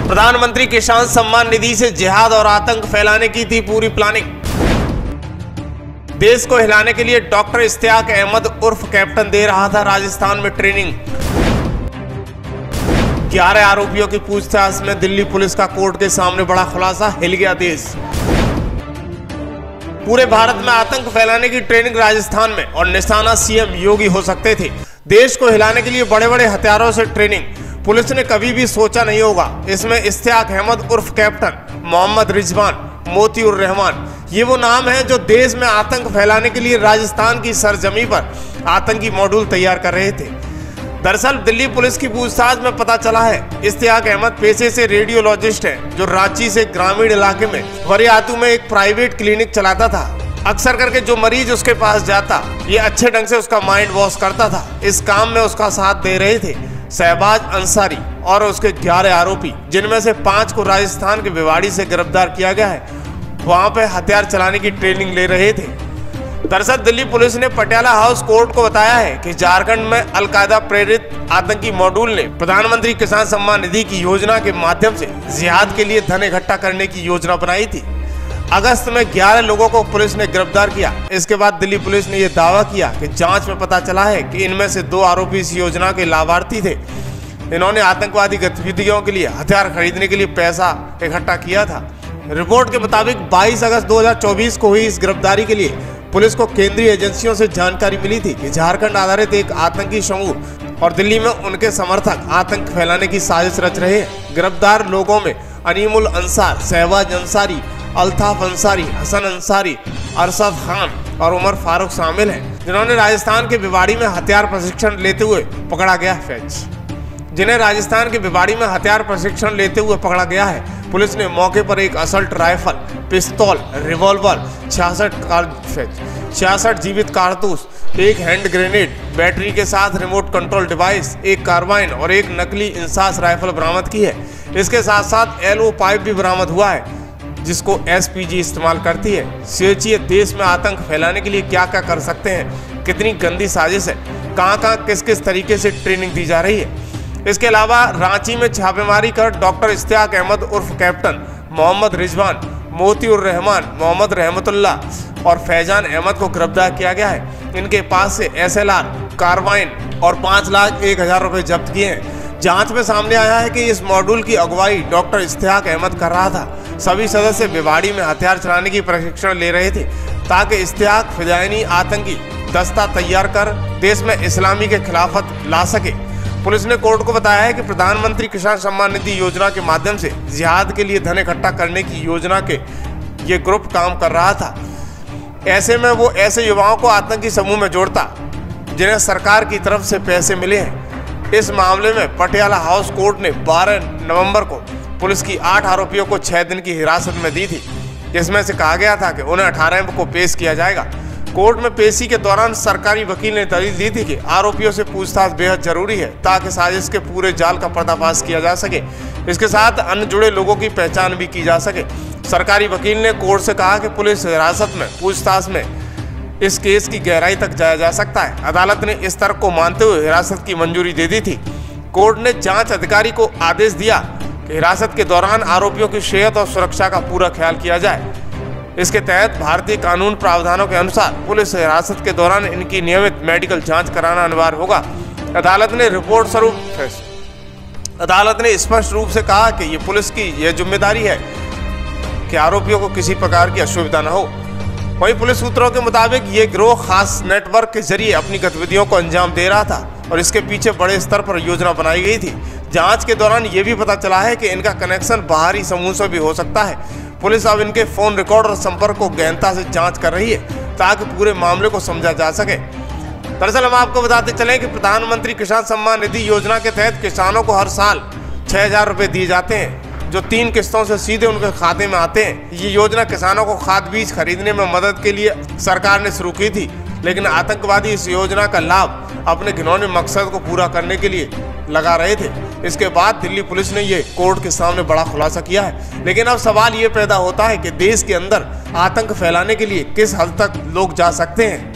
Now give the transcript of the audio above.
प्रधानमंत्री किसान सम्मान निधि से जिहाद और आतंक फैलाने की थी पूरी प्लानिंग। देश को हिलाने के लिए डॉक्टर इश्तियाक अहमद उर्फ कैप्टन दे रहा था राजस्थान में ट्रेनिंग। 11 आरोपियों की पूछताछ में दिल्ली पुलिस का कोर्ट के सामने बड़ा खुलासा, हिल गया देश। पूरे भारत में आतंक फैलाने की ट्रेनिंग राजस्थान में और निशाना सीएम योगी हो सकते थे। देश को हिलाने के लिए बड़े बड़े हथियारों से ट्रेनिंग पुलिस ने कभी भी सोचा नहीं होगा। इसमें इश्तियाक अहमद उर्फ कैप्टन, मोहम्मद रिजवान, मोतीउर रहमान, ये वो नाम हैं जो देश में आतंक फैलाने के लिए राजस्थान की सरजमी पर आतंकी मॉड्यूल तैयार कर रहे थे। दरअसल दिल्ली पुलिस की पूछताछ में पता चला है इश्तियाक अहमद पेशे से रेडियोलॉजिस्ट है जो रांची से ग्रामीण इलाके में वरियातू में एक प्राइवेट क्लिनिक चलाता था। अक्सर करके जो मरीज उसके पास जाता ये अच्छे ढंग से उसका माइंड वॉश करता था। इस काम में उसका साथ दे रहे थे शहबाज अंसारी और उसके 11 आरोपी, जिनमें से 5 को राजस्थान के भिवाड़ी से गिरफ्तार किया गया है। वहां पे हथियार चलाने की ट्रेनिंग ले रहे थे। दरअसल दिल्ली पुलिस ने पटियाला हाउस कोर्ट को बताया है कि झारखंड में अलकायदा प्रेरित आतंकी मॉड्यूल ने प्रधानमंत्री किसान सम्मान निधि की योजना के माध्यम से जिहाद के लिए धन इकट्ठा करने की योजना बनाई थी। अगस्त में 11 लोगों को पुलिस ने गिरफ्तार किया। इसके बाद दिल्ली पुलिस ने यह दावा किया कि जांच में पता चला है कि इनमें से 2 आरोपी इस योजना के लाभार्थी थे। इन्होंने आतंकवादी गतिविधियों के लिए हथियार खरीदने के लिए पैसा इकट्ठा किया था। रिपोर्ट के मुताबिक 22 अगस्त 2024 को हुई इस गिरफ्तारी के लिए पुलिस को केंद्रीय एजेंसियों से जानकारी मिली थी कि झारखंड आधारित एक आतंकी समूह और दिल्ली में उनके समर्थक आतंक फैलाने की साजिश रच रहे हैं। गिरफ्तार लोगों में अनीमुल अंसार, शहबाज अंसारी, अल्ताफ अंसारी, हसन अंसारी, अरशद खान और उमर फारूक शामिल हैं, जिन्होंने राजस्थान के भिवाड़ी में हथियार प्रशिक्षण लेते हुए पकड़ा गया है। पुलिस ने मौके पर एक असल्ट राइफल, पिस्तौल, रिवॉल्वर, 66 जीवित कारतूस, एक हैंड ग्रेनेड, बैटरी के साथ रिमोट कंट्रोल डिवाइस, एक कार्बाइन और एक नकली इंसास राइफल बरामद की है। इसके साथ साथ LO पाइप भी बरामद हुआ है जिसको SPG इस्तेमाल करती है। सोचिए देश में आतंक फैलाने के लिए क्या क्या कर सकते हैं, कितनी गंदी साजिश है, कहाँ किस किस तरीके से ट्रेनिंग दी जा रही है। इसके अलावा रांची में छापेमारी कर डॉक्टर इश्तियाक अहमद उर्फ कैप्टन, मोहम्मद रिजवान, मोतीउर रहमान, मोहम्मद रहमतुल्लाह और फैजान अहमद को गिरफ्तार किया गया है। इनके पास से SLR, कार्बाइन और 5,01,000 रुपए जब्त किए हैं। जांच में सामने आया है कि इस मॉड्यूल की अगुवाई डॉक्टर इश्तियाक अहमद कर रहा था। सभी सदस्य भिवाड़ी में हथियार चलाने की प्रशिक्षण ले रहे थे ताकि इश्तियाक फिदायनी आतंकी दस्ता तैयार कर देश में इस्लामी के खिलाफत ला सके। पुलिस ने कोर्ट को बताया है कि प्रधानमंत्री किसान सम्मान निधि योजना के माध्यम से जिहाद के लिए धन इकट्ठा करने की योजना के ये ग्रुप काम कर रहा था। ऐसे में वो ऐसे युवाओं को आतंकी समूह में जोड़ता जिन्हें सरकार की तरफ से पैसे मिले हैं। इस मामले में पटियाला हाउस कोर्ट ने 12 नवंबर को पुलिस की 8 आरोपियों को 6 दिन की हिरासत में दी थी, जिसमें से कहा गया था कि उन्हें 18 को पेश किया जाएगा। कोर्ट में पेशी के दौरान सरकारी वकील ने दलील दी थी कि आरोपियों से पूछताछ बेहद जरूरी है ताकि साजिश के पूरे जाल का पर्दाफाश किया जा सके। इसके साथ अन्य जुड़े लोगों की पहचान भी की जा सके। सरकारी वकील ने कोर्ट से कहा कि पुलिस हिरासत में पूछताछ में इस केस की गहराई तक जाया जा सकता है। अदालत ने इस तर्क को मानते हुए हिरासत की मंजूरी दे दी थी। कोर्ट ने जांच अधिकारी को आदेश दिया कि हिरासत के दौरान आरोपियों की सेहत और सुरक्षा का पूरा ख्याल किया जाए। इसके तहत भारतीय कानून प्रावधानों के अनुसार पुलिस हिरासत के दौरान इनकी नियमित मेडिकल जांच कराना अनिवार्य होगा। अदालत ने स्पष्ट रूप से कहा कि ये पुलिस की यह जिम्मेदारी है कि आरोपियों को किसी प्रकार की असुविधा न हो। वहीं पुलिस सूत्रों के मुताबिक ये गिरोह खास नेटवर्क के जरिए अपनी गतिविधियों को अंजाम दे रहा था और इसके पीछे बड़े स्तर पर योजना बनाई गई थी। जांच के दौरान ये भी पता चला है कि इनका कनेक्शन बाहरी समूह से भी हो सकता है। पुलिस अब इनके फोन रिकॉर्ड और संपर्क को गहनता से जांच कर रही है ताकि पूरे मामले को समझा जा सके। दरअसल हम आपको बताते चलें कि प्रधानमंत्री किसान सम्मान निधि योजना के तहत किसानों को हर साल 6,000 रुपये दिए जाते हैं जो 3 किस्तों से सीधे उनके खाते में आते हैं। ये योजना किसानों को खाद बीज खरीदने में मदद के लिए सरकार ने शुरू की थी, लेकिन आतंकवादी इस योजना का लाभ अपने घिनौने मकसद को पूरा करने के लिए लगा रहे थे। इसके बाद दिल्ली पुलिस ने ये कोर्ट के सामने बड़ा खुलासा किया है। लेकिन अब सवाल ये पैदा होता है कि देश के अंदर आतंक फैलाने के लिए किस हद तक लोग जा सकते हैं।